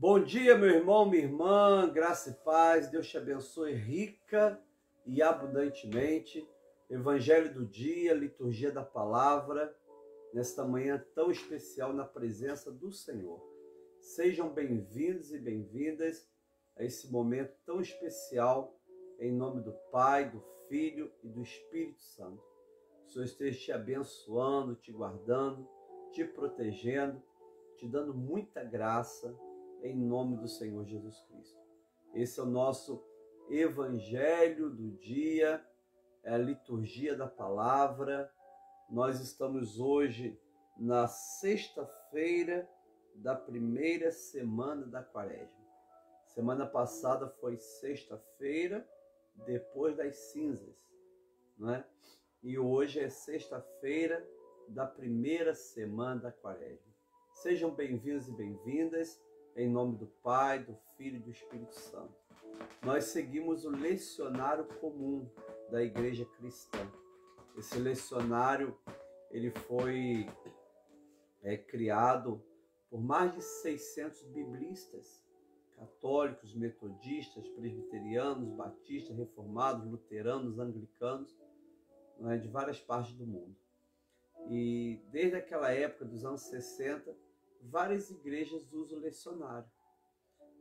Bom dia, meu irmão, minha irmã, graça e paz, Deus te abençoe rica e abundantemente. Evangelho do dia, liturgia da palavra, nesta manhã tão especial na presença do Senhor. Sejam bem-vindos e bem-vindas a esse momento tão especial, em nome do Pai, do Filho e do Espírito Santo. O Senhor esteja te abençoando, te guardando, te protegendo, te dando muita graça, em nome do Senhor Jesus Cristo. Esse é o nosso Evangelho do dia, é a liturgia da palavra. Nós estamos hoje na sexta-feira da primeira semana da Quaresma. Semana passada foi sexta-feira, depois das cinzas, não é? E hoje é sexta-feira da primeira semana da Quaresma. Sejam bem-vindos e bem-vindas. Em nome do Pai, do Filho e do Espírito Santo. Nós seguimos o lecionário comum da Igreja Cristã. Esse lecionário ele foi criado por mais de 600 biblistas, católicos, metodistas, presbiterianos, batistas, reformados, luteranos, anglicanos, de várias partes do mundo. E desde aquela época, dos anos 60, várias igrejas usam o lecionário.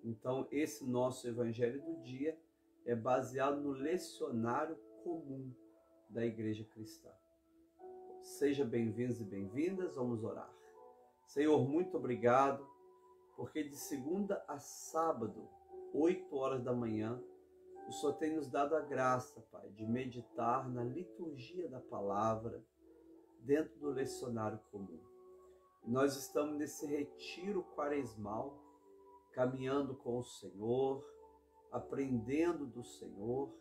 Então, esse nosso Evangelho do dia é baseado no lecionário comum da Igreja Cristã. Sejam bem-vindos e bem-vindas, vamos orar. Senhor, muito obrigado, porque de segunda a sábado, 8 horas da manhã, o Senhor tem nos dado a graça, Pai, de meditar na liturgia da palavra dentro do lecionário comum. Nós estamos nesse retiro quaresmal, caminhando com o Senhor, aprendendo do Senhor.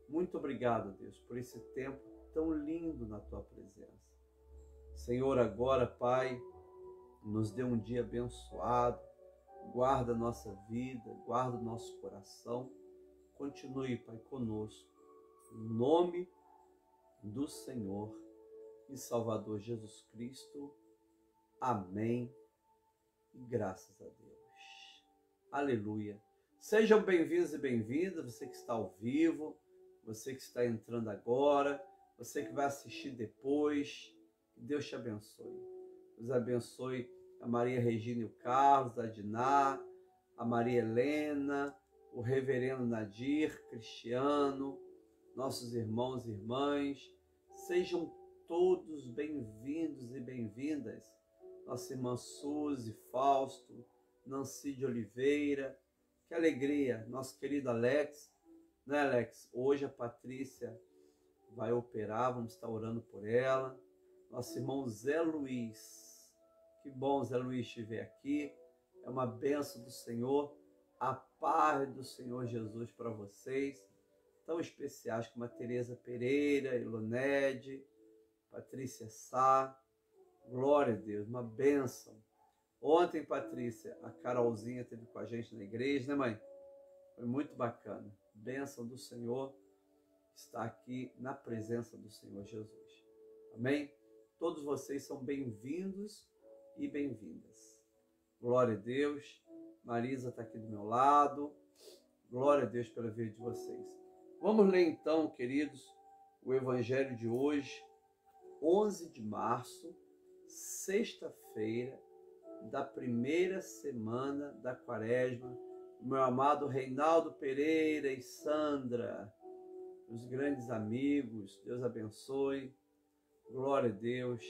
Muito obrigado, Deus, por esse tempo tão lindo na Tua presença. Senhor, agora, Pai, nos dê um dia abençoado, guarda a nossa vida, guarda o nosso coração. Continue, Pai, conosco, em nome do Senhor e Salvador Jesus Cristo. Amém e graças a Deus. Aleluia. Sejam bem-vindos e bem-vindas, você que está ao vivo, você que está entrando agora, você que vai assistir depois. Que Deus te abençoe. Deus abençoe a Maria Regina e o Carlos, a Diná, a Maria Helena, o reverendo Nadir, Cristiano, nossos irmãos e irmãs. Sejam todos bem-vindos e bem-vindas. Nossa irmã Suzy, Fausto, Nancy de Oliveira, que alegria, nosso querido Alex, né, Alex? Hoje a Patrícia vai operar, vamos estar orando por ela. Nosso irmão Zé Luiz, que bom Zé Luiz estiver aqui, é uma bênção do Senhor, a paz do Senhor Jesus para vocês, tão especiais como a Tereza Pereira, Ilonede, Patrícia Sá. Glória a Deus, uma bênção. Ontem, Patrícia, a Carolzinha esteve com a gente na igreja, né, mãe? Foi muito bacana. Bênção do Senhor está aqui na presença do Senhor Jesus. Amém? Todos vocês são bem-vindos e bem-vindas. Glória a Deus. Marisa está aqui do meu lado. Glória a Deus pela vida de vocês. Vamos ler então, queridos, o Evangelho de hoje, 11 de março, sexta-feira da primeira semana da Quaresma. Meu amado Reinaldo Pereira e Sandra, os grandes amigos, Deus abençoe, glória a Deus,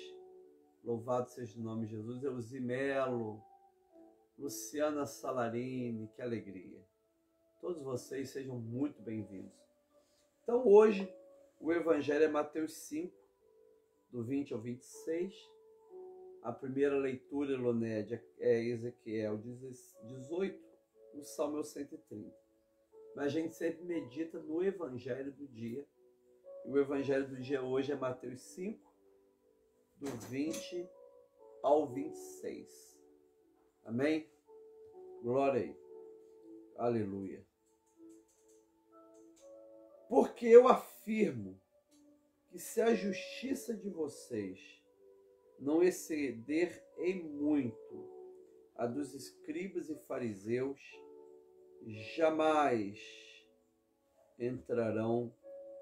louvado seja o nome de Jesus. Elzi Melo, Luciana Salarini, que alegria. Todos vocês sejam muito bem-vindos. Então hoje o Evangelho é Mateus 5, do 20 ao 26. A primeira leitura, Elonede, é Ezequiel 18, o Salmo 130. Mas a gente sempre medita no Evangelho do dia. E o Evangelho do dia hoje é Mateus 5, do 20 ao 26. Amém? Glória aí. Aleluia. Porque eu afirmo que se a justiça de vocês não exceder em muito a dos escribas e fariseus, jamais entrarão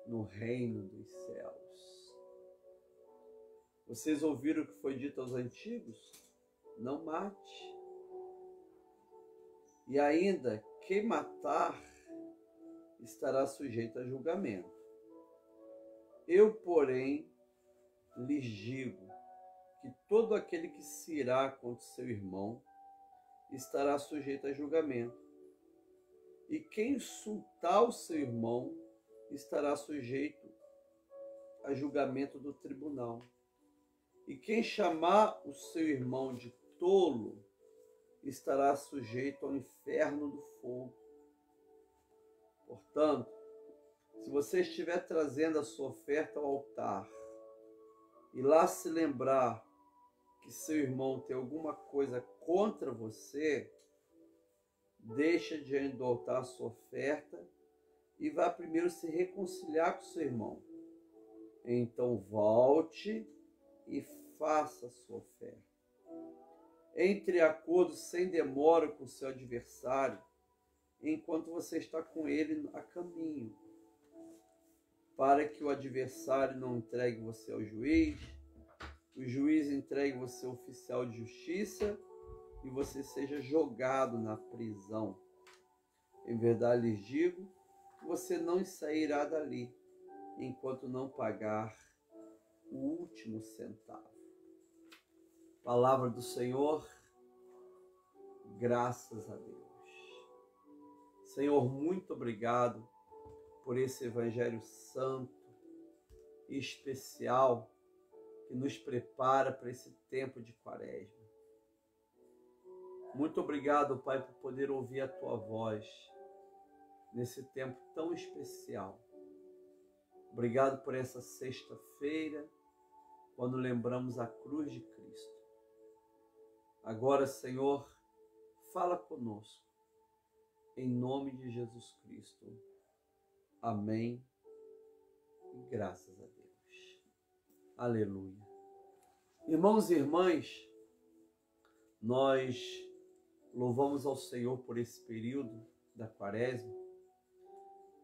no reino dos céus. Vocês ouviram o que foi dito aos antigos? Não mate. E ainda, quem matar estará sujeito a julgamento. Eu, porém, lhes digo que todo aquele que se irá contra seu irmão estará sujeito a julgamento. E quem insultar o seu irmão estará sujeito a julgamento do tribunal. E quem chamar o seu irmão de tolo estará sujeito ao inferno do fogo. Portanto, se você estiver trazendo a sua oferta ao altar e lá se lembrar que seu irmão tem alguma coisa contra você, deixa diante do altar a sua oferta e vá primeiro se reconciliar com seu irmão. Então volte e faça a sua oferta. Entre em acordo sem demora com seu adversário, enquanto você está com ele a caminho, para que o adversário não entregue você ao juiz, o juiz entregue você ao oficial de justiça e você seja jogado na prisão. Em verdade lhes digo, você não sairá dali enquanto não pagar o último centavo. Palavra do Senhor, graças a Deus. Senhor, muito obrigado por esse Evangelho santo e especial que nos prepara para esse tempo de Quaresma. Muito obrigado, Pai, por poder ouvir a Tua voz nesse tempo tão especial. Obrigado por essa sexta-feira, quando lembramos a cruz de Cristo. Agora, Senhor, fala conosco, em nome de Jesus Cristo. Amém e graças a Deus. Aleluia. Irmãos e irmãs, nós louvamos ao Senhor por esse período da Quaresma.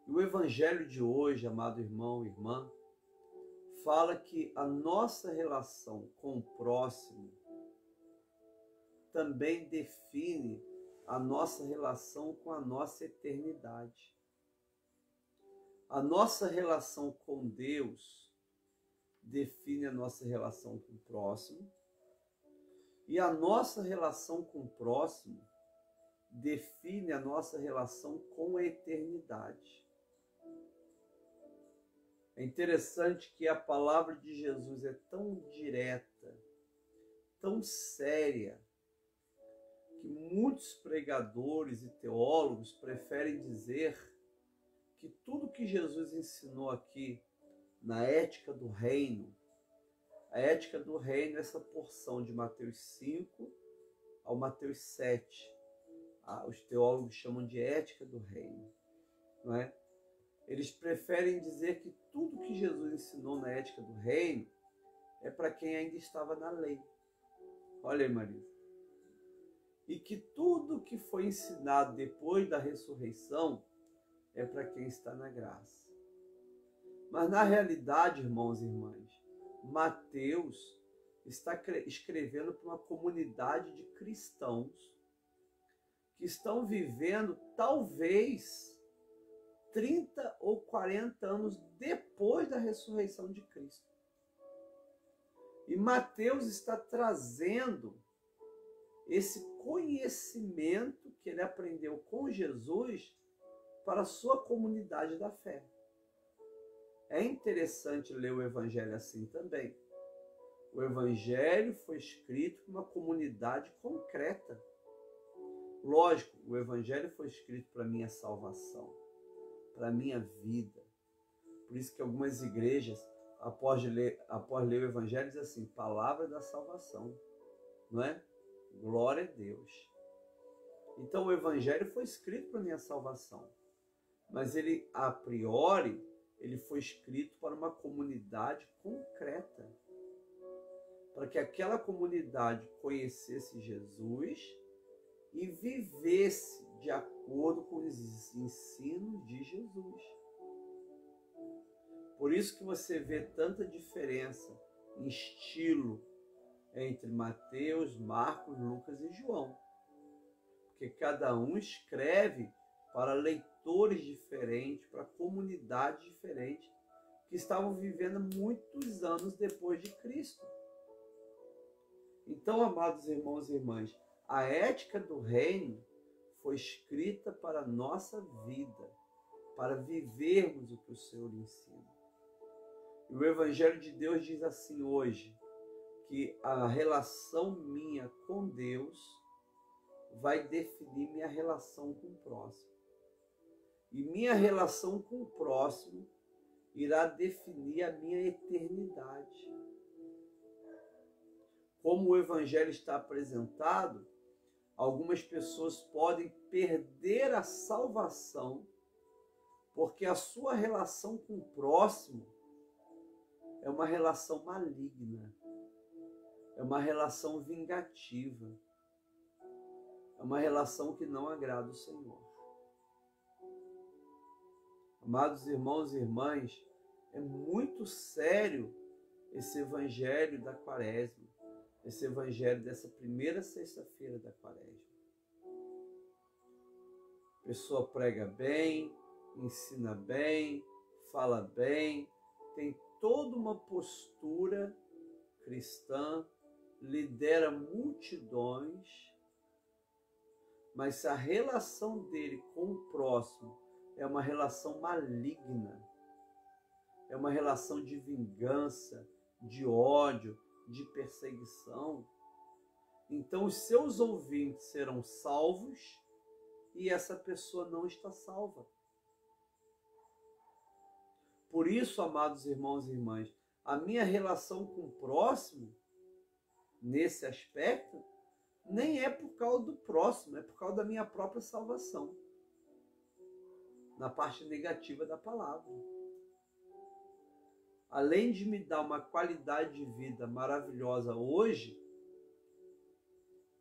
E o Evangelho de hoje, amado irmão e irmã, fala que a nossa relação com o próximo também define a nossa relação com a nossa eternidade. A nossa relação com Deus define a nossa relação com o próximo, e a nossa relação com o próximo define a nossa relação com a eternidade. É interessante que a palavra de Jesus é tão direta, tão séria, que muitos pregadores e teólogos preferem dizer que tudo que Jesus ensinou aqui na ética do reino, a ética do reino é essa porção de Mateus 5 ao Mateus 7. Os teólogos chamam de ética do reino, não é? Eles preferem dizer que tudo que Jesus ensinou na ética do reino é para quem ainda estava na lei. Olha aí, Marisa. E que tudo que foi ensinado depois da ressurreição é para quem está na graça. Mas na realidade, irmãos e irmãs, Mateus está escrevendo para uma comunidade de cristãos que estão vivendo talvez 30 ou 40 anos depois da ressurreição de Cristo. E Mateus está trazendo esse conhecimento que ele aprendeu com Jesus para a sua comunidade da fé. É interessante ler o Evangelho assim também. O Evangelho foi escrito para uma comunidade concreta. Lógico, o Evangelho foi escrito para a minha salvação, para a minha vida. Por isso que algumas igrejas, após ler o Evangelho, dizem assim, palavra da salvação, não é? Glória a Deus. Então o Evangelho foi escrito para a minha salvação, mas ele, a priori, ele foi escrito para uma comunidade concreta, para que aquela comunidade conhecesse Jesus e vivesse de acordo com os ensinos de Jesus. Por isso que você vê tanta diferença em estilo entre Mateus, Marcos, Lucas e João. Porque cada um escreve para leitores diferentes, para comunidades diferentes, que estavam vivendo muitos anos depois de Cristo. Então, amados irmãos e irmãs, a ética do reino foi escrita para a nossa vida, para vivermos o que o Senhor ensina. E o Evangelho de Deus diz assim hoje, que a relação minha com Deus vai definir minha relação com o próximo. E minha relação com o próximo irá definir a minha eternidade. Como o Evangelho está apresentado, algumas pessoas podem perder a salvação porque a sua relação com o próximo é uma relação maligna, é uma relação vingativa, é uma relação que não agrada o Senhor. Amados irmãos e irmãs, é muito sério esse evangelho da Quaresma, esse evangelho dessa primeira sexta-feira da Quaresma. A pessoa prega bem, ensina bem, fala bem, tem toda uma postura cristã, lidera multidões, mas se a relação dele com o próximo é uma relação maligna, é uma relação de vingança, de ódio, de perseguição, então os seus ouvintes serão salvos e essa pessoa não está salva. Por isso, amados irmãos e irmãs, a minha relação com o próximo, nesse aspecto, nem é por causa do próximo, é por causa da minha própria salvação. Na parte negativa da palavra. Além de me dar uma qualidade de vida maravilhosa hoje,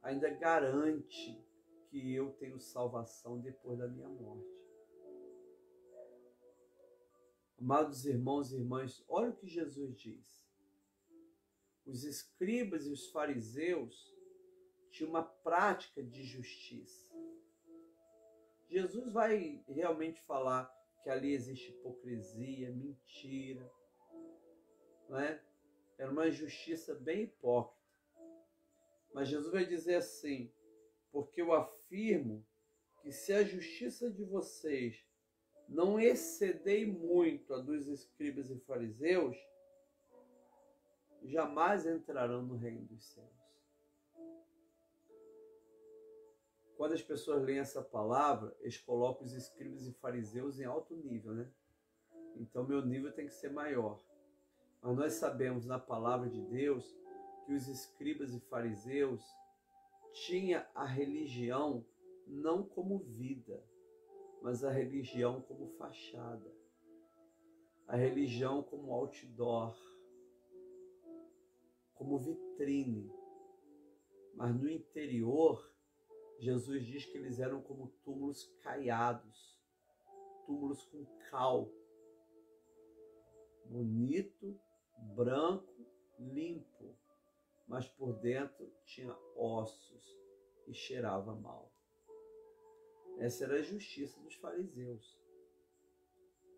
ainda garante que eu tenho salvação depois da minha morte. Amados irmãos e irmãs, olha o que Jesus diz. Os escribas e os fariseus tinham uma prática de justiça. Jesus vai realmente falar que ali existe hipocrisia, mentira, não é? Era uma justiça bem hipócrita. Mas Jesus vai dizer assim, porque eu afirmo que se a justiça de vocês não exceder muito a dos escribas e fariseus, jamais entrarão no reino dos céus. Quando as pessoas leem essa palavra, eles colocam os escribas e fariseus em alto nível, né? Então meu nível tem que ser maior. Mas nós sabemos na palavra de Deus que os escribas e fariseus tinham a religião não como vida, mas a religião como fachada, a religião como outdoor, como vitrine. Mas no interior, Jesus diz que eles eram como túmulos caiados, túmulos com cal, bonito, branco, limpo, mas por dentro tinha ossos e cheirava mal. Essa era a justiça dos fariseus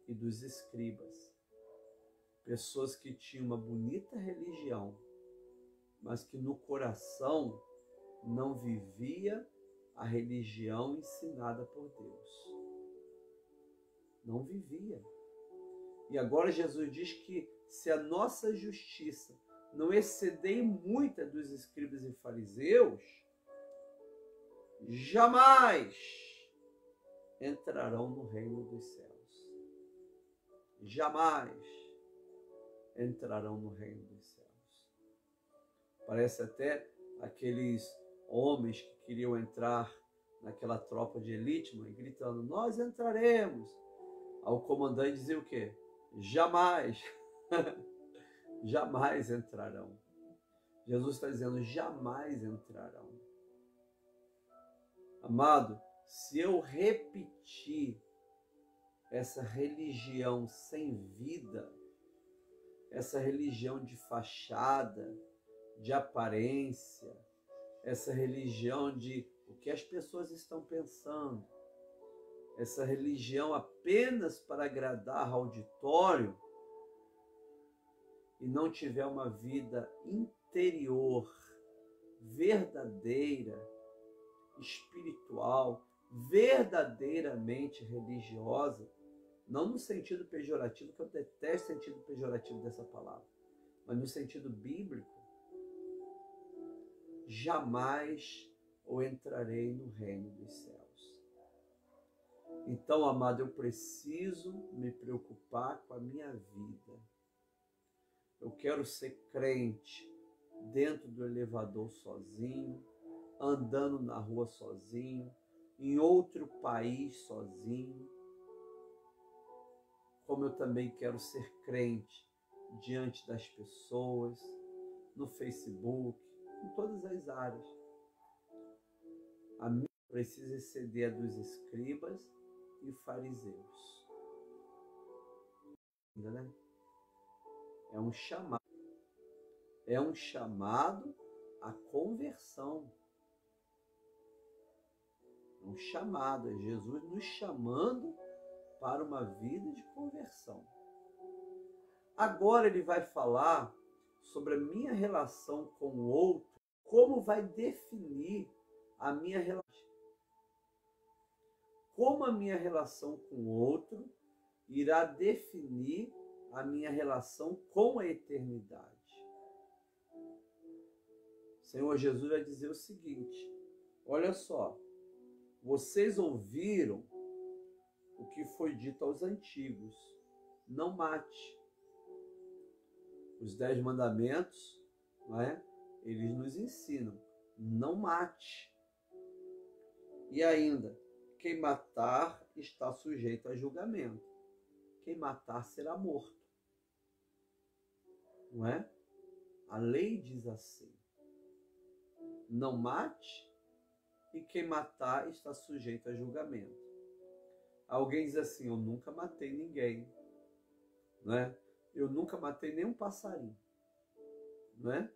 e dos escribas. Pessoas que tinham uma bonita religião, mas que no coração não vivia a religião ensinada por Deus. Não vivia. E agora Jesus diz que se a nossa justiça não exceder muito a dos escribas e fariseus, jamais entrarão no reino dos céus. Jamais entrarão no reino dos céus. Parece até aqueles homens que queriam entrar naquela tropa de elite, gritando, nós entraremos. Aí o comandante dizia o quê? Jamais, jamais entrarão. Jesus está dizendo, jamais entrarão. Amado, se eu repetir essa religião sem vida, essa religião de fachada, de aparência, essa religião de o que as pessoas estão pensando, essa religião apenas para agradar auditório, e não tiver uma vida interior, verdadeira, espiritual, verdadeiramente religiosa, não no sentido pejorativo, que eu detesto o sentido pejorativo dessa palavra, mas no sentido bíblico, jamais eu entrarei no reino dos céus. Então, amado, eu preciso me preocupar com a minha vida. Eu quero ser crente dentro do elevador sozinho, andando na rua sozinho, em outro país sozinho, como eu também quero ser crente diante das pessoas, no Facebook, em todas as áreas. A minha precisa exceder a dos escribas e fariseus. Né? É um chamado. É um chamado à conversão. É um chamado, é Jesus nos chamando para uma vida de conversão. Agora ele vai falar sobre a minha relação com o outro, como vai definir a minha relação. Como a minha relação com o outro irá definir a minha relação com a eternidade. O Senhor Jesus vai dizer o seguinte: olha só, vocês ouviram o que foi dito aos antigos: não mate. Os 10 mandamentos, não é? Eles nos ensinam: não mate. E ainda, quem matar está sujeito a julgamento. Quem matar será morto. Não é? A lei diz assim: não mate, e quem matar está sujeito a julgamento. Alguém diz assim: eu nunca matei ninguém, não é? Eu nunca matei nenhum passarinho, não é?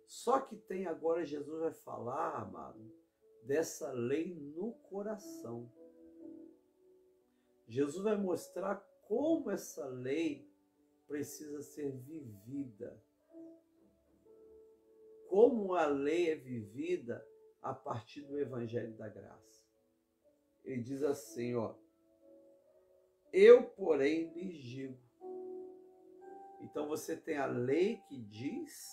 Só que tem agora, Jesus vai falar, amado, dessa lei no coração. Jesus vai mostrar como essa lei precisa ser vivida. Como a lei é vivida a partir do Evangelho da Graça. Ele diz assim, ó: eu, porém, lhes digo. Então você tem a lei que diz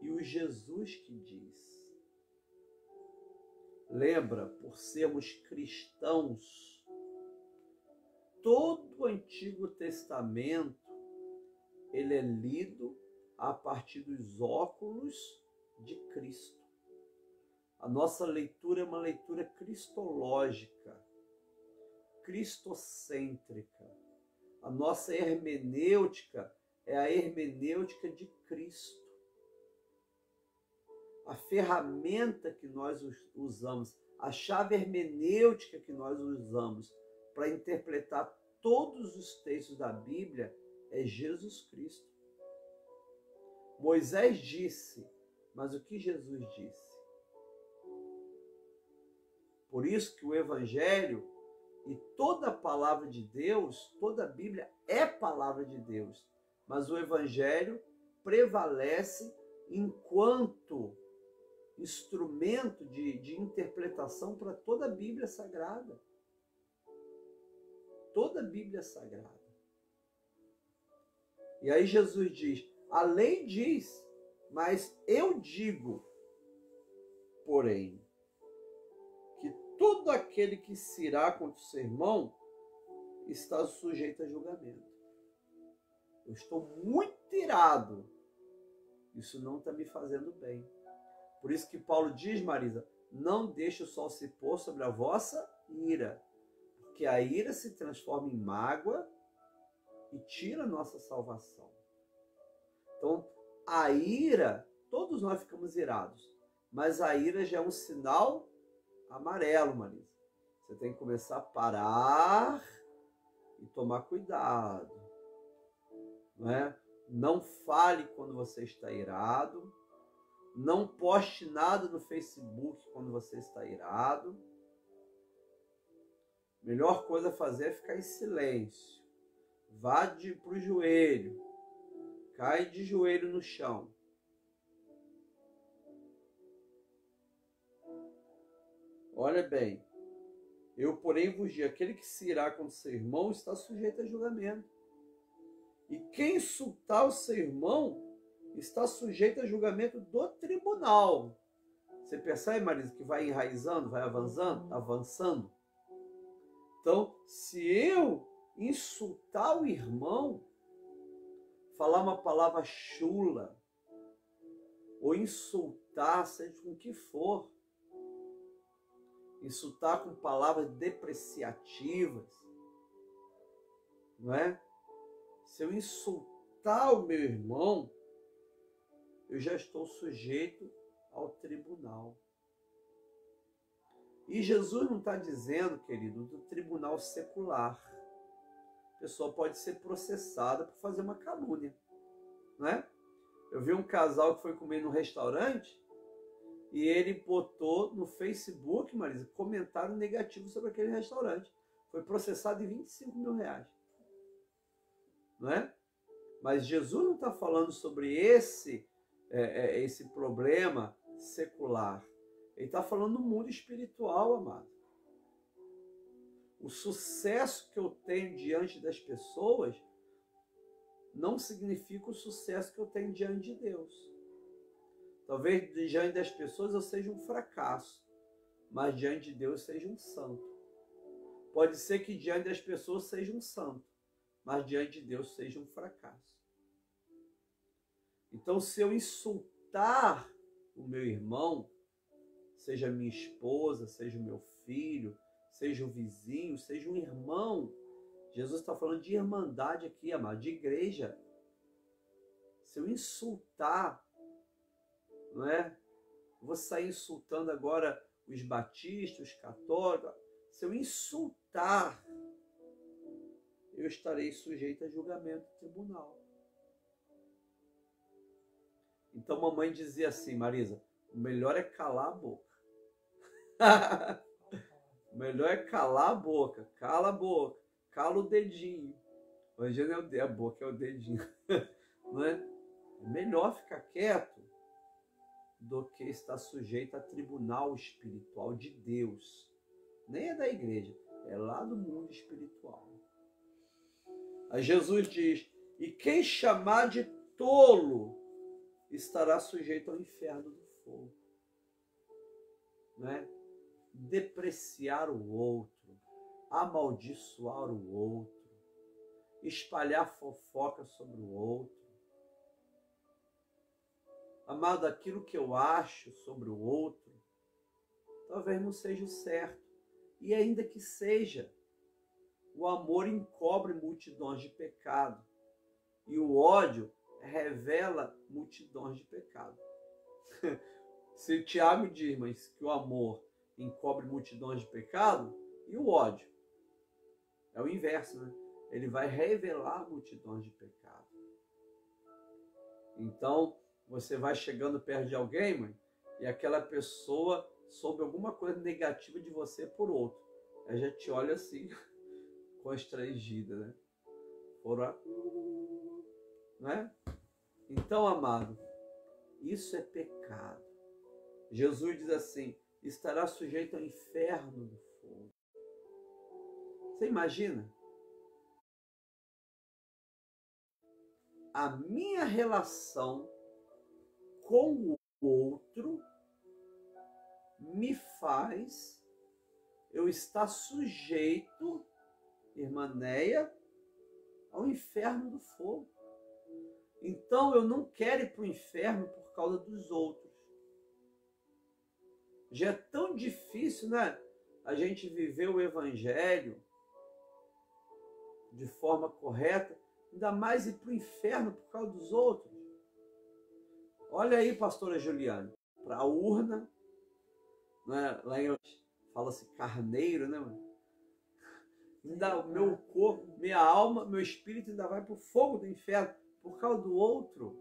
e o Jesus que diz. Lembra, por sermos cristãos, todo o Antigo Testamento ele é lido a partir dos óculos de Cristo. A nossa leitura é uma leitura cristológica, cristocêntrica. A nossa hermenêutica é a hermenêutica de Cristo. A ferramenta que nós usamos, a chave hermenêutica que nós usamos para interpretar todos os textos da Bíblia é Jesus Cristo. Moisés disse, mas o que Jesus disse? Por isso que o Evangelho e toda a palavra de Deus, toda a Bíblia é palavra de Deus, mas o Evangelho prevalece enquanto instrumento de interpretação para toda a Bíblia Sagrada. Toda a Bíblia Sagrada. E aí Jesus diz, a lei diz, mas eu digo, porém, que todo aquele que se irá contra o seu irmão está sujeito a julgamento. Eu estou muito irado. Isso não está me fazendo bem. Por isso que Paulo diz, Marisa, não deixe o sol se pôr sobre a vossa ira, porque a ira se transforma em mágoa e tira a nossa salvação. Então, a ira, todos nós ficamos irados, mas a ira já é um sinal amarelo, Marisa. Você tem que começar a parar e tomar cuidado. Não é? Não fale quando você está irado. Não poste nada no Facebook quando você está irado. Melhor coisa a fazer é ficar em silêncio. Vá para o joelho. Cai de joelho no chão. Olha bem. Eu, porém, vos digo, aquele que se irá contra seu irmão está sujeito a julgamento. E quem insultar o seu irmão está sujeito a julgamento do tribunal. Você percebe, Marisa, que vai enraizando, vai avançando? Então, se eu insultar o irmão, falar uma palavra chula, ou insultar, seja com o que for, insultar com palavras depreciativas, não é? Se eu insultar o meu irmão, eu já estou sujeito ao tribunal. E Jesus não está dizendo, querido, do tribunal secular. A pessoa pode ser processada por fazer uma calúnia, não é? Eu vi um casal que foi comer num restaurante e ele botou no Facebook, Marisa, comentário negativo sobre aquele restaurante. Foi processado em 25 mil reais. Não é? Mas Jesus não está falando sobre esse problema secular. Ele está falando do mundo espiritual, amado. O sucesso que eu tenho diante das pessoas não significa o sucesso que eu tenho diante de Deus. Talvez diante das pessoas eu seja um fracasso, mas diante de Deus seja um santo. Pode ser que diante das pessoas seja um santo, mas diante de Deus seja um fracasso. Então, se eu insultar o meu irmão, seja minha esposa, seja o meu filho, seja o vizinho, seja um irmão, Jesus está falando de irmandade aqui, amado, de igreja. Se eu insultar, não é? Vou sair insultando agora os batistas, os católicos. Se eu insultar, eu estarei sujeito a julgamento do tribunal. Então, mamãe dizia assim, Marisa, o melhor é calar a boca. O melhor é calar a boca. Cala a boca. Cala o dedinho. Hoje não é a boca, é o dedinho. Não é? É melhor ficar quieto do que estar sujeito a tribunal espiritual de Deus. Nem é da igreja, é lá do mundo espiritual. Aí Jesus diz, e quem chamar de tolo estará sujeito ao inferno do fogo. Né? Depreciar o outro, amaldiçoar o outro, espalhar fofoca sobre o outro. Amado, aquilo que eu acho sobre o outro, talvez não seja o certo. E ainda que seja, o amor encobre multidões de pecado. E o ódio revela multidões de pecado. Se o Tiago diz, mas que o amor encobre multidões de pecado, e o ódio? É o inverso, né? Ele vai revelar multidões de pecado. Então, você vai chegando perto de alguém, mãe, e aquela pessoa soube alguma coisa negativa de você por outro. Ela já te olha assim, constrangida, né? Né? Então, amado, isso é pecado. Jesus diz assim, estará sujeito ao inferno do fogo. Você imagina? A minha relação com o outro me faz eu estar sujeito, irmã Neia, ao inferno do fogo. Então eu não quero ir para o inferno por causa dos outros. Já é tão difícil, né? A gente viver o evangelho de forma correta, ainda mais ir para o inferno por causa dos outros. Olha aí, pastora Juliane, para a urna, né? Lá em fala-se carneiro, né, mano? Ainda o meu corpo, minha alma, meu espírito ainda vai para o fogo do inferno por causa do outro.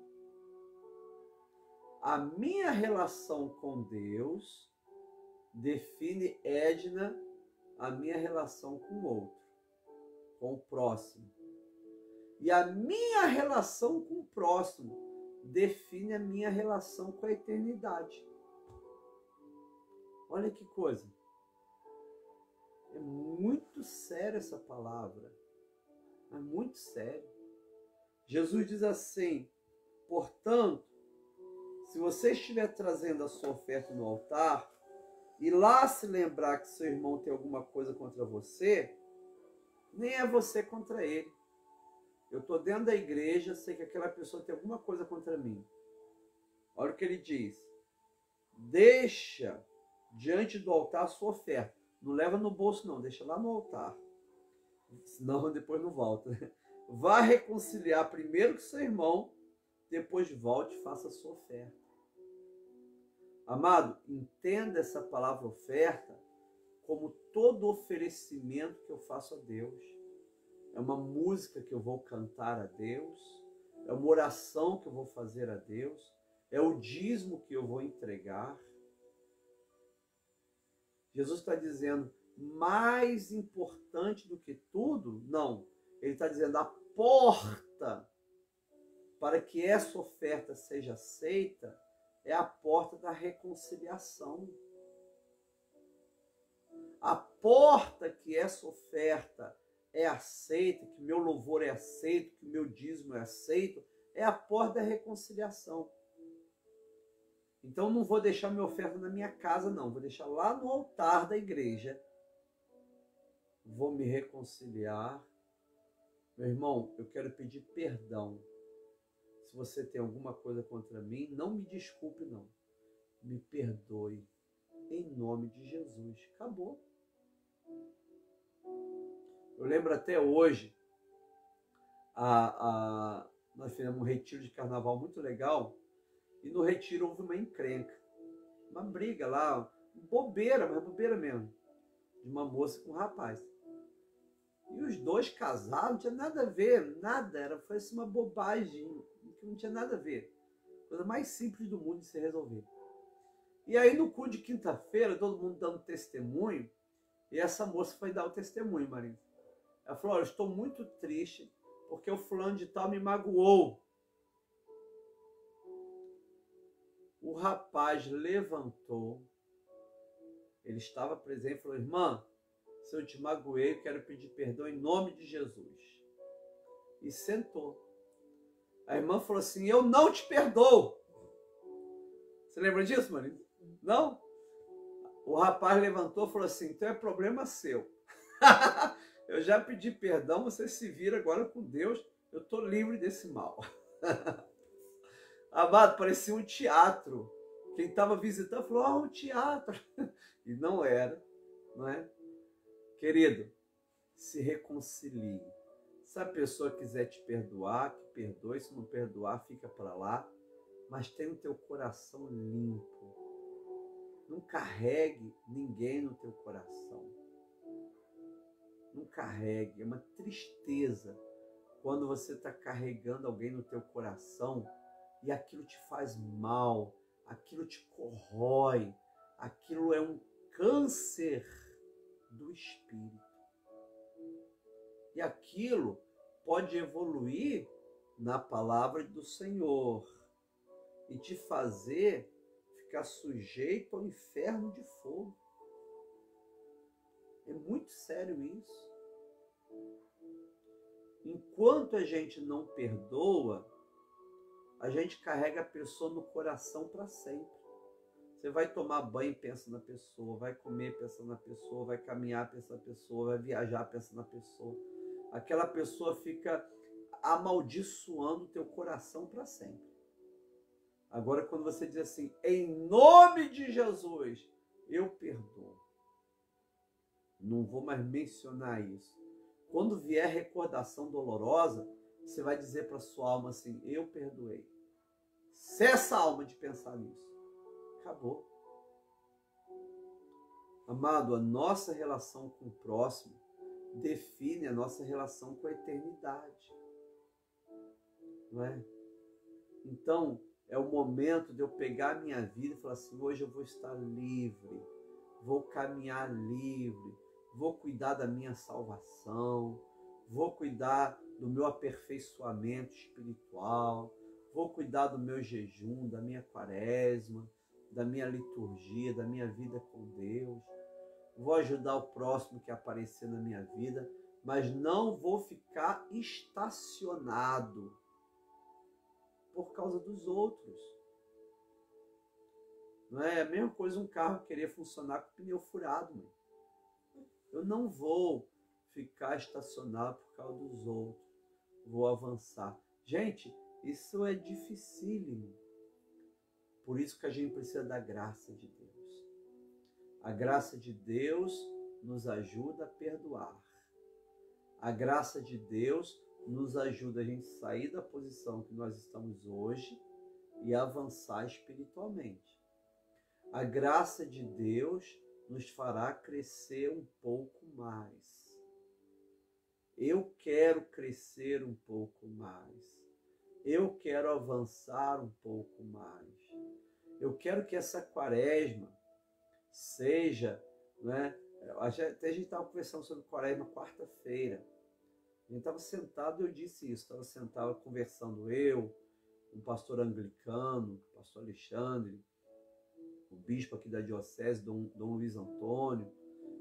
A minha relação com Deus define, Edna, a minha relação com o outro, com o próximo. E a minha relação com o próximo define a minha relação com a eternidade. Olha que coisa. É muito sério essa palavra. É muito sério. Jesus diz assim: portanto, se você estiver trazendo a sua oferta no altar e lá se lembrar que seu irmão tem alguma coisa contra você, nem é você contra ele. Eu estou dentro da igreja, sei que aquela pessoa tem alguma coisa contra mim. Olha o que ele diz. Deixa diante do altar a sua oferta. Não leva no bolso não, deixa lá no altar. Senão depois não volta. Vá reconciliar primeiro com seu irmão, depois volte e faça a sua oferta. Amado, entenda essa palavra oferta como todo oferecimento que eu faço a Deus. É uma música que eu vou cantar a Deus, é uma oração que eu vou fazer a Deus, é o dízimo que eu vou entregar. Jesus está dizendo, mais importante do que tudo, não. Ele está dizendo, a porta para que essa oferta seja aceita é a porta da reconciliação. A porta que essa oferta é aceita, que meu louvor é aceito, que meu dízimo é aceito, é a porta da reconciliação. Então não vou deixar minha oferta na minha casa, não. Vou deixar lá no altar da igreja. Vou me reconciliar. Meu irmão, eu quero pedir perdão. Se você tem alguma coisa contra mim, não me desculpe, não. Me perdoe. Em nome de Jesus. Acabou. Eu lembro até hoje, nós fizemos um retiro de carnaval muito legal, e no retiro houve uma encrenca, uma briga lá, bobeira, mas bobeira mesmo, de uma moça com um rapaz. E os dois casados, não tinha nada a ver, nada, foi assim uma bobagem, que não tinha nada a ver. Coisa mais simples do mundo de se resolver. E aí no culto de quinta-feira, todo mundo dando testemunho, e essa moça foi dar o testemunho, Marisa. Ela falou, olha, eu estou muito triste, porque o fulano de tal me magoou. O rapaz levantou, ele estava presente e falou, irmã, se eu te magoei, eu quero pedir perdão em nome de Jesus. E sentou. A irmã falou assim, eu não te perdoo. Você lembra disso, Marisa? Não? O rapaz levantou e falou assim, então é problema seu. Eu já pedi perdão, você se vira agora com Deus, eu estou livre desse mal. Amado, parecia um teatro. Quem estava visitando falou, um teatro. E não era, não é? Querido, se reconcilie. Se a pessoa quiser te perdoar, que perdoe. Se não perdoar, fica para lá. Mas tenha o teu coração limpo. Não carregue ninguém no teu coração. Não carregue. É uma tristeza quando você está carregando alguém no teu coração e aquilo te faz mal, aquilo te corrói, aquilo é um câncer do espírito. E aquilo pode evoluir na palavra do Senhor e te fazer ficar sujeito ao inferno de fogo. É muito sério isso. Enquanto a gente não perdoa, a gente carrega a pessoa no coração para sempre. Você vai tomar banho, pensa na pessoa, vai comer, pensa na pessoa, vai caminhar, pensa na pessoa, vai viajar, pensa na pessoa. Aquela pessoa fica amaldiçoando o teu coração para sempre. Agora, quando você diz assim, em nome de Jesus, eu perdoo. Não vou mais mencionar isso. Quando vier recordação dolorosa, você vai dizer para sua alma assim, eu perdoei. Cessa a alma de pensar nisso. Acabou. Amado, a nossa relação com o próximo define a nossa relação com a eternidade. Não é? Então, é o momento de eu pegar a minha vida e falar assim, hoje eu vou estar livre, vou caminhar livre, vou cuidar da minha salvação, vou cuidar do meu aperfeiçoamento espiritual, vou cuidar do meu jejum, da minha quaresma, da minha liturgia, da minha vida com Deus. Vou ajudar o próximo que aparecer na minha vida, mas não vou ficar estacionado por causa dos outros. Não é a mesma coisa um carro querer funcionar com o pneu furado, mãe. Eu não vou ficar estacionado por causa dos outros. Vou avançar. Gente, isso é dificílimo. Por isso que a gente precisa da graça de Deus. A graça de Deus nos ajuda a perdoar. A graça de Deus nos ajuda a gente sair da posição que nós estamos hoje e avançar espiritualmente. A graça de Deus nos fará crescer um pouco mais. Eu quero crescer um pouco mais. Eu quero avançar um pouco mais. Eu quero que essa quaresma seja, né? Até a gente estava conversando sobre quaresma quarta-feira. A gente estava sentado, eu disse isso, estava sentado conversando um pastor anglicano, o pastor Alexandre, o bispo aqui da diocese, Dom Luiz Antônio,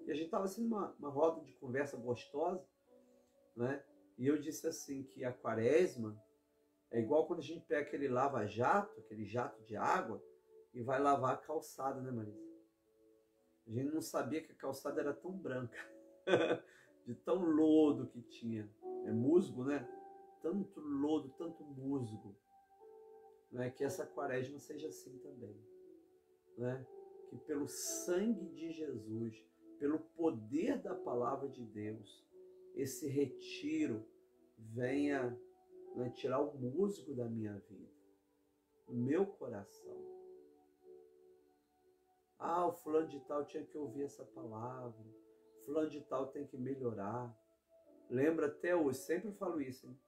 e a gente estava assim numa roda de conversa gostosa, né? E eu disse assim que a quaresma é igual quando a gente pega aquele lava-jato, aquele jato de água, e vai lavar a calçada, né, Marisa? A gente não sabia que a calçada era tão branca, de tão lodo que tinha. É musgo, né? Tanto lodo, tanto musgo. Né? Que essa quaresma seja assim também. Né? Que pelo sangue de Jesus, pelo poder da palavra de Deus, esse retiro venha, né, tirar o musgo da minha vida, do meu coração. Ah, o fulano de tal tinha que ouvir essa palavra. Fulano de tal tem que melhorar. Lembra até hoje, sempre falo isso, hein?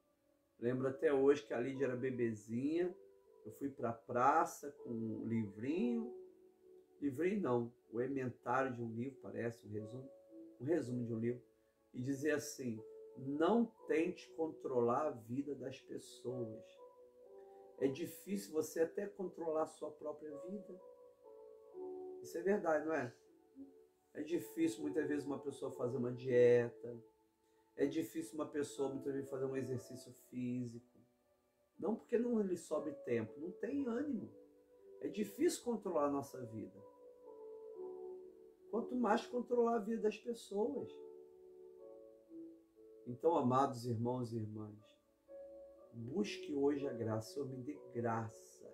Lembro até hoje que a Lídia era bebezinha, eu fui para a praça com um livrinho não, o ementário de um livro, parece, um resumo de um livro, e dizer assim, não tente controlar a vida das pessoas. É difícil você até controlar a sua própria vida. Isso é verdade, não é? É difícil muitas vezes uma pessoa fazer uma dieta. É difícil uma pessoa muitas vezes fazer um exercício físico. Não porque não lhe sobre tempo, não tem ânimo. É difícil controlar a nossa vida. Quanto mais controlar a vida das pessoas. Então, amados irmãos e irmãs, busque hoje a graça. Senhor, me dê graça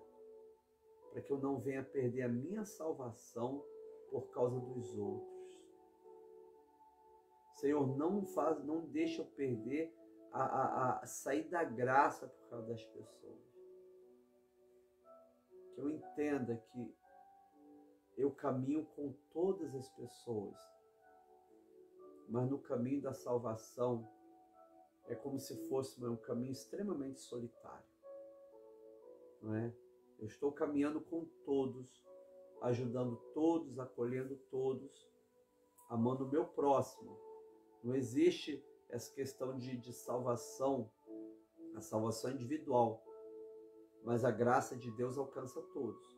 para que eu não venha perder a minha salvação por causa dos outros. Senhor, não deixe eu perder a sair da graça por causa das pessoas. Que eu entenda que eu caminho com todas as pessoas, mas no caminho da salvação é como se fosse um caminho extremamente solitário. Não é? Eu estou caminhando com todos, ajudando todos, acolhendo todos, amando o meu próximo. Não existe essa questão de salvação, a salvação individual, mas a graça de Deus alcança todos.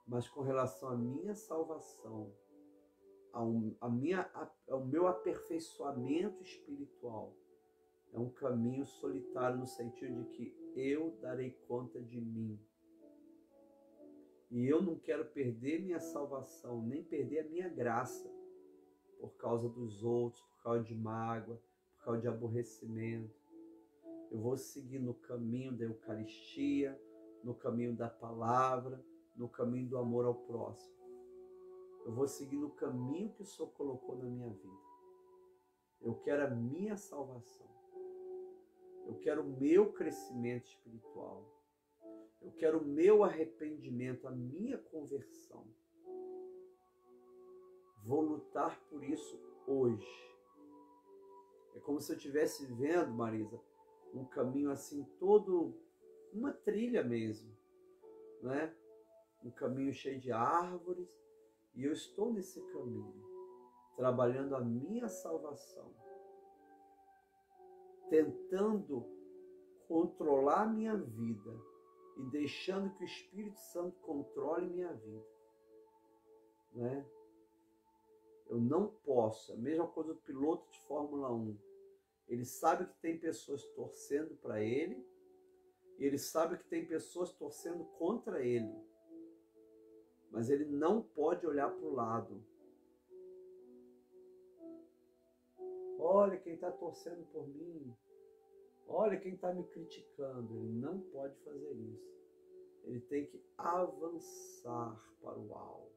Mas com relação à minha salvação, ao meu aperfeiçoamento espiritual, é um caminho solitário no sentido de que eu darei conta de mim. E eu não quero perder minha salvação, nem perder a minha graça por causa dos outros, por causa de mágoa, por causa de aborrecimento. Eu vou seguir no caminho da Eucaristia, no caminho da palavra, no caminho do amor ao próximo. Eu vou seguir no caminho que o Senhor colocou na minha vida. Eu quero a minha salvação. Eu quero o meu crescimento espiritual. Eu quero o meu arrependimento, a minha conversão. Vou lutar por isso hoje. É como se eu estivesse vendo, Marisa, um caminho assim todo, uma trilha mesmo, né? Um caminho cheio de árvores, e eu estou nesse caminho, trabalhando a minha salvação, tentando controlar a minha vida e deixando que o Espírito Santo controle minha vida, né? Eu não posso, a mesma coisa do piloto de Fórmula 1. Ele sabe que tem pessoas torcendo para ele, e ele sabe que tem pessoas torcendo contra ele. Mas ele não pode olhar para o lado. Olha quem está torcendo por mim. Olha quem está me criticando. Ele não pode fazer isso. Ele tem que avançar para o alvo.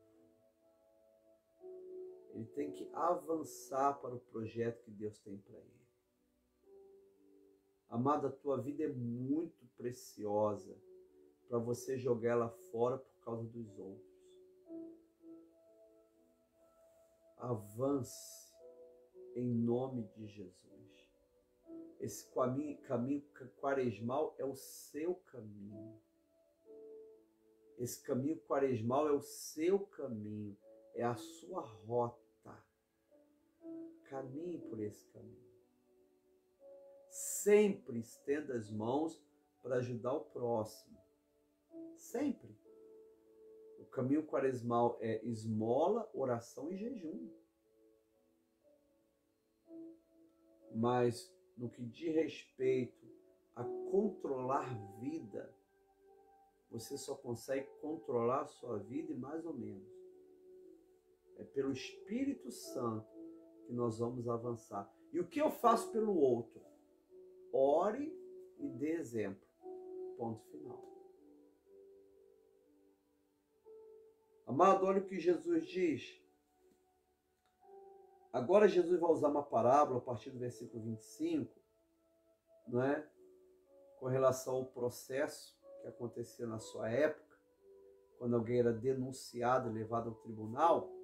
Ele tem que avançar para o projeto que Deus tem para ele. Amada, a tua vida é muito preciosa para você jogar ela fora por causa dos outros. Avance em nome de Jesus. Esse caminho quaresmal é o seu caminho. Esse caminho quaresmal é o seu caminho, é a sua rota. Caminhe por esse caminho. Sempre estenda as mãos para ajudar o próximo. Sempre. O caminho quaresmal é esmola, oração e jejum. Mas no que diz respeito a controlar vida, você só consegue controlar a sua vida e mais ou menos. É pelo Espírito Santo que nós vamos avançar. E o que eu faço pelo outro? Ore e dê exemplo. Ponto final. Amado, olha o que Jesus diz. Agora Jesus vai usar uma parábola a partir do versículo 25, não é? Com relação ao processo que acontecia na sua época, quando alguém era denunciado e levado ao tribunal.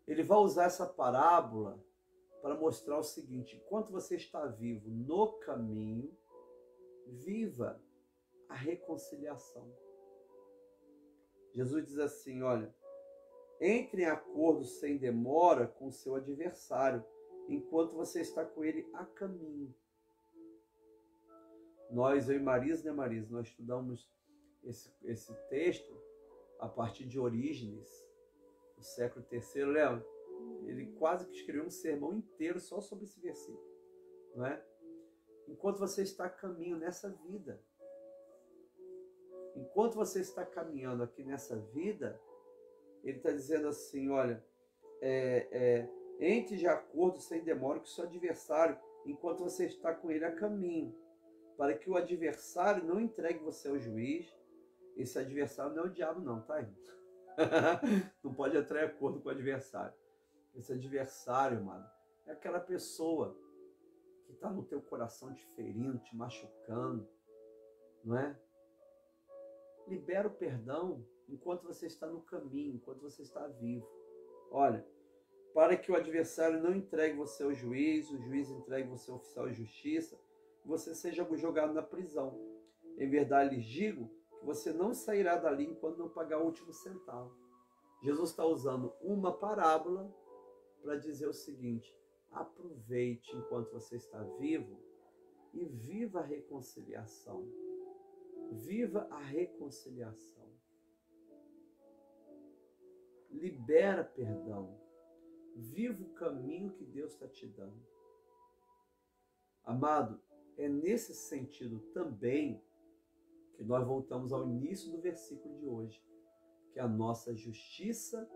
Ele vai usar essa parábola para mostrar o seguinte: enquanto você está vivo no caminho, viva a reconciliação. Jesus diz assim, olha, entre em acordo sem demora com o seu adversário, enquanto você está com ele a caminho. Nós, eu e Marisa, né, Marisa, nós estudamos esse texto a partir de Orígenes, do século III, lembra? Ele quase que escreveu um sermão inteiro só sobre esse versículo, não é? Enquanto você está a caminho nessa vida, enquanto você está caminhando aqui nessa vida, ele está dizendo assim, olha, entre de acordo sem demora com o seu adversário, enquanto você está com ele a caminho, para que o adversário não entregue você ao juiz. Esse adversário não é o diabo não, tá, irmão? Não pode entrar em acordo com o adversário. Esse adversário, mano, é aquela pessoa que está no teu coração te ferindo, te machucando, não é? Libera o perdão enquanto você está no caminho, enquanto você está vivo. Olha, para que o adversário não entregue você ao juiz, o juiz entregue você ao oficial de justiça, e você seja jogado na prisão. Em verdade lhes digo que você não sairá dali enquanto não pagar o último centavo. Jesus está usando uma parábola para dizer o seguinte: aproveite enquanto você está vivo e viva a reconciliação. Viva a reconciliação. Libera perdão. Viva o caminho que Deus está te dando. Amado, é nesse sentido também que nós voltamos ao início do versículo de hoje, que a nossa justiça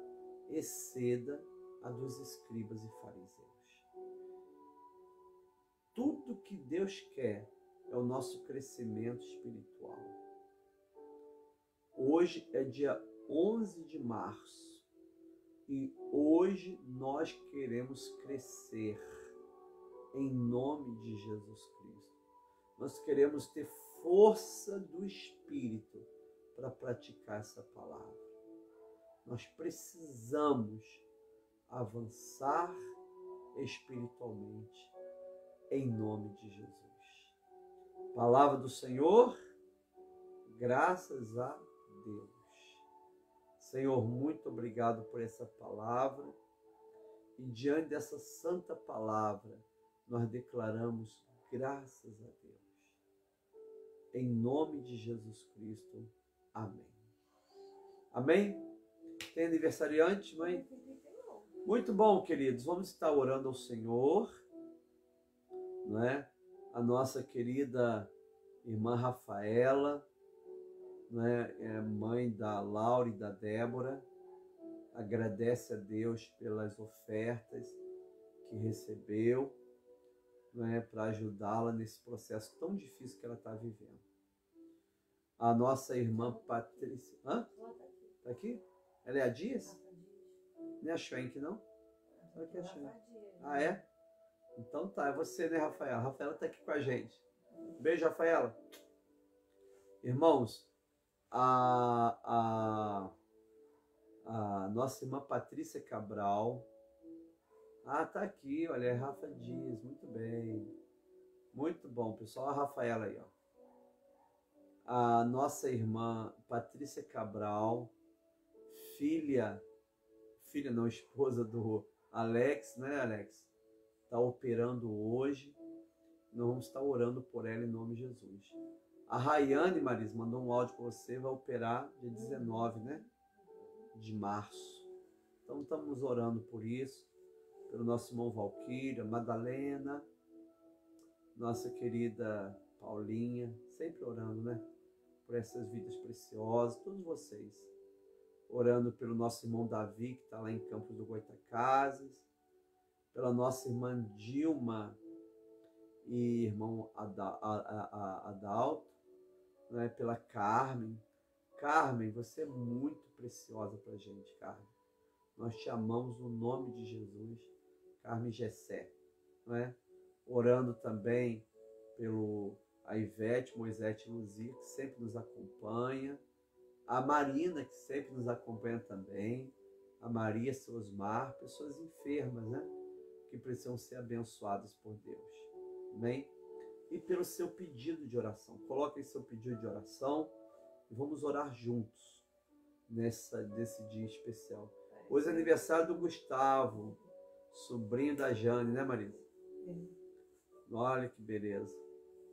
exceda a dos escribas e fariseus. Tudo que Deus quer é o nosso crescimento espiritual. Hoje é dia 11 de março e hoje nós queremos crescer em nome de Jesus Cristo. Nós queremos ter força do Espírito para praticar essa palavra. Nós precisamos avançar espiritualmente, em nome de Jesus. Palavra do Senhor, graças a Deus. Senhor, muito obrigado por essa palavra. E diante dessa santa palavra, nós declaramos graças a Deus. Em nome de Jesus Cristo. Amém. Amém? Tem aniversariante, mãe? Muito bom, queridos. Vamos estar orando ao Senhor, não é? A nossa querida irmã Rafaela, não é? É mãe da Laura e da Débora. Agradece a Deus pelas ofertas que recebeu, não é? Para ajudá-la nesse processo tão difícil que ela está vivendo. A nossa irmã Patrícia... Hã? Está aqui? Ela é a Dias? Não é a Schwenk, não? Será que é a Schwenk? Ah, é? Então tá, é você, né, Rafaela? A Rafaela está aqui com a gente. Beijo, Rafaela. Irmãos, a nossa irmã Patrícia Cabral. Ah, tá aqui, olha, é Rafa Dias, muito bem. Muito bom, pessoal. A Rafaela aí, ó. A nossa irmã Patrícia Cabral, esposa do Alex, né, Alex? Está operando hoje. Nós vamos estar orando por ela em nome de Jesus. A Rayane, Marisa, mandou um áudio para você, vai operar dia 19, né? De março. Então estamos orando por isso, pelo nosso irmão Valquíria, Madalena, nossa querida Paulinha, sempre orando, né? Por essas vidas preciosas, todos vocês. Orando pelo nosso irmão Davi, que está lá em Campos do Goitacazes, pela nossa irmã Dilma e irmão Adalto, né? Pela Carmen. Carmen, você é muito preciosa para a gente, Carmen. Nós te amamos no nome de Jesus. Carmen Gessé, não é? Orando também pelo a Ivete, Moisés Luzia, que sempre nos acompanha. A Marina, que sempre nos acompanha também. A Maria Osmar, pessoas enfermas, né? Que precisam ser abençoadas por Deus. Amém? E pelo seu pedido de oração. Coloque aí seu pedido de oração e vamos orar juntos nesse dia especial. Hoje é aniversário do Gustavo, sobrinho da Jane, né, Marisa? Olha que beleza.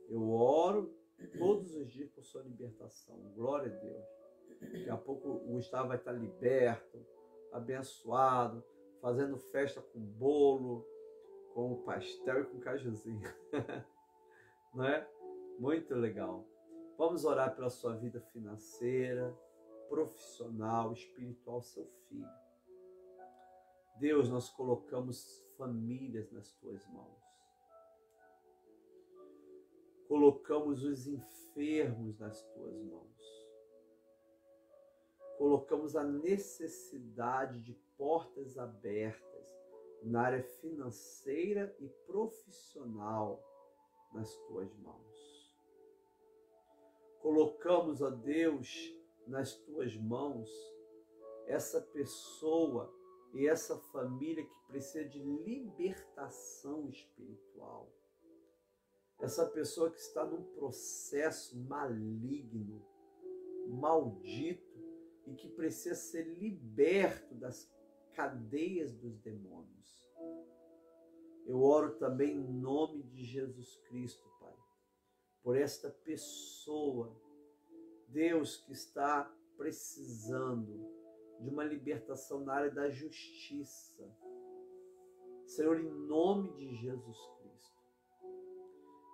Eu oro todos os dias por sua libertação. Glória a Deus. Daqui a pouco o Gustavo vai estar liberto, abençoado, fazendo festa com bolo, com pastel e com cajuzinho. Não é? Muito legal. Vamos orar pela sua vida financeira, profissional, espiritual, seu filho. Deus, nós colocamos famílias nas tuas mãos. Colocamos os enfermos nas tuas mãos. Colocamos a necessidade de portas abertas na área financeira e profissional nas tuas mãos. Colocamos, ó Deus, nas tuas mãos essa pessoa e essa família que precisa de libertação espiritual. Essa pessoa que está num processo maligno, maldito, e que precisa ser liberto das cadeias dos demônios. Eu oro também em nome de Jesus Cristo, Pai, por esta pessoa, Deus, que está precisando de uma libertação na área da justiça. Senhor, em nome de Jesus Cristo,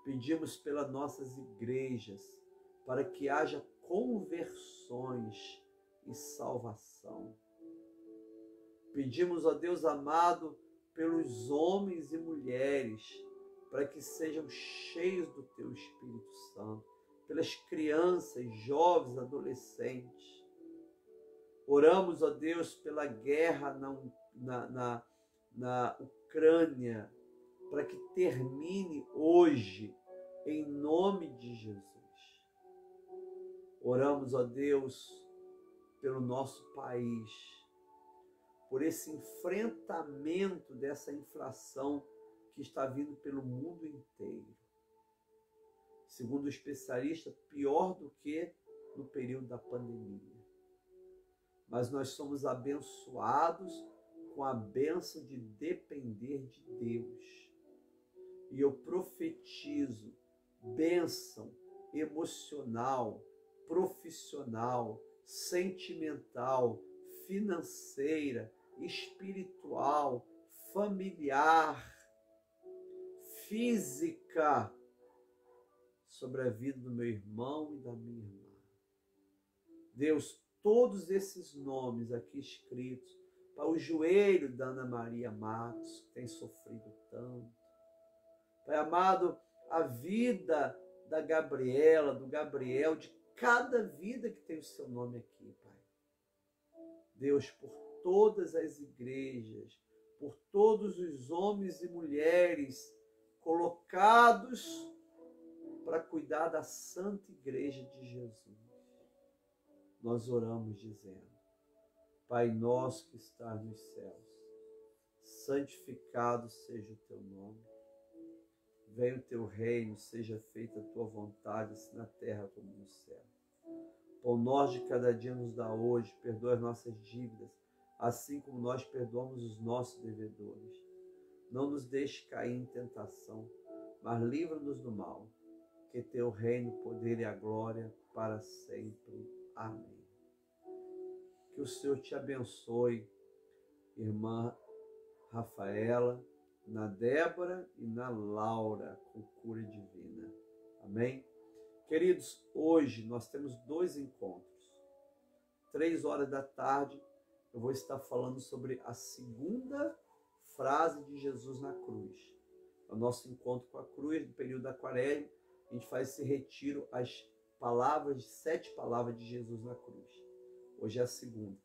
pedimos pelas nossas igrejas para que haja conversões e salvação. Pedimos, ó Deus amado, pelos homens e mulheres, para que sejam cheios do Teu Espírito Santo, pelas crianças, jovens, adolescentes. Oramos, ó Deus, pela guerra na Ucrânia, para que termine hoje, em nome de Jesus. Oramos, ó Deus, pelo nosso país, por esse enfrentamento dessa inflação que está vindo pelo mundo inteiro. Segundo o especialista, pior do que no período da pandemia. Mas nós somos abençoados com a bênção de depender de Deus. E eu profetizo bênção emocional, profissional, sentimental, financeira, espiritual, familiar, física, sobre a vida do meu irmão e da minha irmã. Deus, todos esses nomes aqui escritos, para o joelho da Ana Maria Matos, que tem sofrido tanto. Pai amado, a vida da Gabriela, do Gabriel, de cada vida que tem o seu nome aqui, Pai. Deus, por todas as igrejas, por todos os homens e mulheres colocados para cuidar da Santa Igreja de Jesus. Nós oramos dizendo: Pai nosso que estás nos céus, santificado seja o teu nome. Venha o teu reino, seja feita a tua vontade, assim na terra como no céu. Pão nosso de cada dia nos dá hoje, perdoa as nossas dívidas, assim como nós perdoamos os nossos devedores. Não nos deixe cair em tentação, mas livra-nos do mal, que teu reino, o poder e a glória para sempre. Amém. Que o Senhor te abençoe, irmã Rafaela, na Débora e na Laura, com cura divina. Amém? Queridos, hoje nós temos 2 encontros. 3h da tarde, eu vou estar falando sobre a segunda frase de Jesus na cruz. É o nosso encontro com a cruz, no período da Quaresma. A gente faz esse retiro, as palavras, 7 palavras de Jesus na cruz. Hoje é a segunda.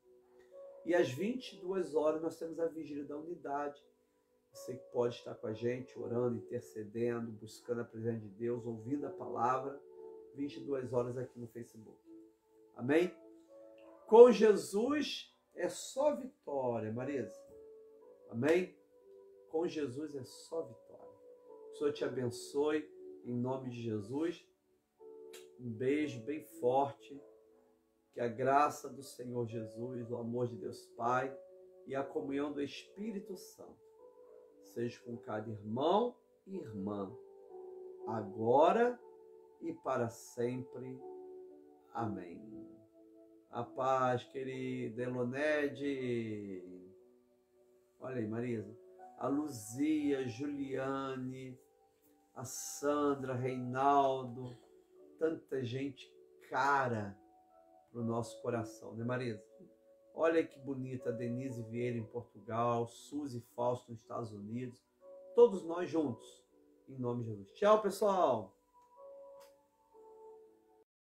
E às 22h nós temos a Vigília da Unidade. Você que pode estar com a gente, orando, intercedendo, buscando a presença de Deus, ouvindo a palavra, 22h aqui no Facebook. Amém? Com Jesus é só vitória, Marisa. Amém? Com Jesus é só vitória. O Senhor te abençoe, em nome de Jesus. Um beijo bem forte. Que a graça do Senhor Jesus, o amor de Deus Pai e a comunhão do Espírito Santo seja com cada irmão e irmã, agora e para sempre. Amém. A paz, querida Elonede. Olha aí, Marisa. A Luzia, Juliane, a Sandra, Reinaldo, tanta gente cara para o nosso coração, né, Marisa? Olha que bonita, a Denise Vieira em Portugal, Suzy Fausto nos Estados Unidos, todos nós juntos, em nome de Jesus. Tchau, pessoal!